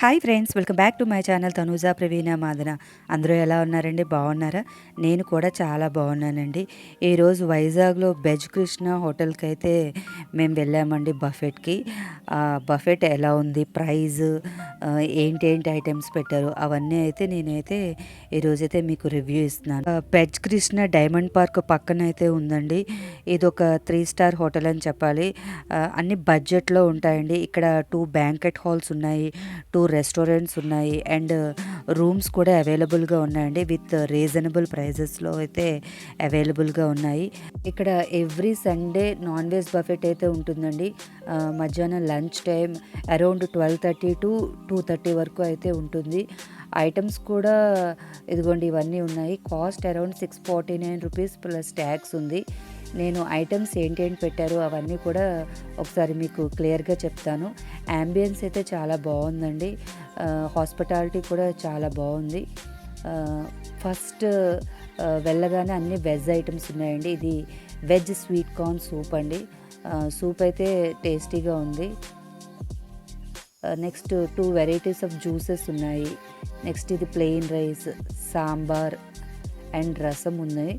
Hi friends, welcome back to my channel Tanuja Praveena Madana. అందరూ ఎలా ఉన్నారండి? బాగున్నారా? నేను కూడా చాలా బాగున్నానండి. ఈరోజు వైజాగ్లో బెజ్ కృష్ణ హోటల్కి అయితే మేము వెళ్ళామండి బఫెట్కి. బఫెట్ ఎలా ఉంది, ప్రైజ్ ఏంటి ఐటమ్స్ పెట్టారు, అవన్నీ అయితే నేనైతే ఈరోజైతే మీకు రివ్యూ ఇస్తున్నాను. బెజ్ కృష్ణ డైమండ్ పార్క్ పక్కన అయితే ఉందండి. ఇది ఒక 3 స్టార్ హోటల్ అని చెప్పాలి. అన్ని బడ్జెట్లో ఉంటాయండి. ఇక్కడ 2 బ్యాంకెట్ హాల్స్ ఉన్నాయి, 2 రెస్టారెంట్స్ ఉన్నాయి, అండ్ రూమ్స్ కూడా అవైలబుల్గా ఉన్నాయండి. విత్ రీజనబుల్ ప్రైజెస్లో అయితే అవైలబుల్గా ఉన్నాయి. ఇక్కడ every Sunday non veg buffet అయితే ఉంటుందండి. మధ్యాహ్నం లంచ్ టైం అరౌండ్ 12:30 to 2:30 వరకు అయితే ఉంటుంది. ఐటమ్స్ కూడా ఇదిగోండి ఇవన్నీ ఉన్నాయి. Cost around 649 rupees plus tax ఉంది. నేను ఐటమ్స్ ఏంటి పెట్టారు అవన్నీ కూడా ఒకసారి మీకు క్లియర్గా చెప్తాను. యాంబియన్స్ అయితే చాలా బాగుందండి. హాస్పిటాలిటీ కూడా చాలా బాగుంది. ఫస్ట్ వెళ్ళగానే అన్ని వెజ్ ఐటమ్స్ ఉన్నాయండి. ఇది వెజ్ స్వీట్ కార్న్ సూప్ అండి. సూప్ అయితే టేస్టీగా ఉంది. నెక్స్ట్ 2 వెరైటీస్ ఆఫ్ జ్యూసెస్ ఉన్నాయి. నెక్స్ట్ ఇది ప్లెయిన్ రైస్, సాంబార్ అండ్ రసం ఉన్నాయి.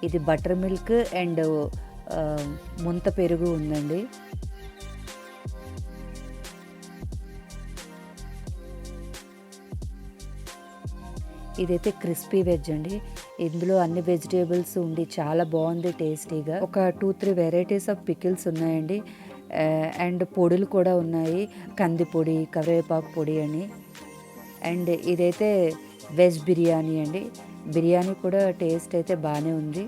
ఇది బటర్ మిల్క్ అండ్ ముంత పెరుగు ఉందండి. ఇదైతే క్రిస్పీ వెజ్ అండి. ఇందులో అన్ని వెజిటేబుల్స్ ఉండి చాలా బాగుంది టేస్టీగా. ఒక 2-3 వెరైటీస్ ఆఫ్ పికిల్స్ ఉన్నాయండి. అండ్ పొడులు కూడా ఉన్నాయి, కంది పొడి, కరివేపాకు పొడి అని. అండ్ ఇదైతే వెజ్ బిర్యానీ అండి. బిర్యానీ కూడా టేస్ట్ అయితే బాగానే ఉంది.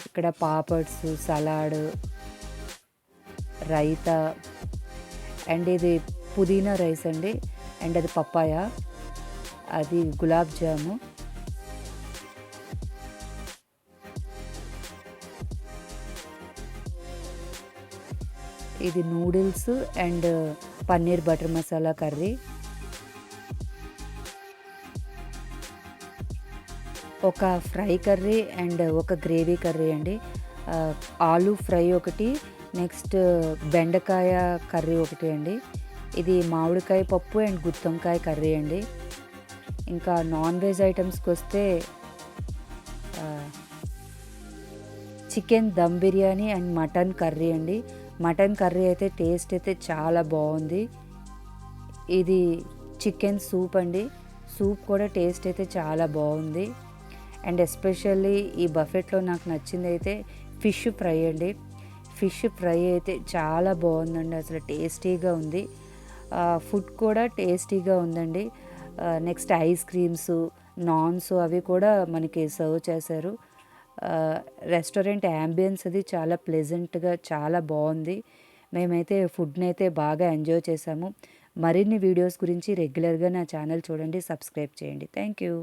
ఇక్కడ పాపడ్స్, సలాడ్, రైతా, అండ్ ఇది పుదీనా రైస్ అండి. అండ్ అది పప్పాయ, అది గులాబ్ జాము. ఇది noodles and paneer butter masala curry. ఒక ఫ్రై కర్రీ అండ్ ఒక గ్రేవీ కర్రీ అండి. ఆలూ ఫ్రై ఒకటి, నెక్స్ట్ బెండకాయ కర్రీ ఒకటి అండి. ఇది మామిడికాయ పప్పు అండ్ గుత్తొంకాయ కర్రీ అండి. ఇంకా నాన్ వెజ్ ఐటమ్స్కి వస్తే chicken dum biryani and mutton curry అండి. మటన్ కర్రీ అయితే టేస్ట్ అయితే చాలా బాగుంది. ఇది చికెన్ సూప్ అండి. సూప్ కూడా టేస్ట్ అయితే చాలా బాగుంది. అండ్ ఎస్పెషల్లీ ఈ బఫెట్లో నాకు నచ్చింది అయితే ఫిష్ ఫ్రై అండి. ఫిష్ ఫ్రై అయితే చాలా బాగుందండి, అసలు టేస్టీగా ఉంది. ఫుడ్ కూడా టేస్టీగా ఉందండి. నెక్స్ట్ ఐస్ క్రీమ్స్, నాన్స్ అవి కూడా మనకి సర్వ్ చేశారు. రెస్టారెంట్ యాంబియన్స్ అది చాలా ప్లెజెంట్గా చాలా బాగుంది. మేమైతే ఫుడ్ని అయితే బాగా ఎంజాయ్ చేసాము. మరిన్ని వీడియోస్ గురించి రెగ్యులర్గా నా ఛానల్ చూడండి, సబ్స్క్రైబ్ చేయండి. Thank you.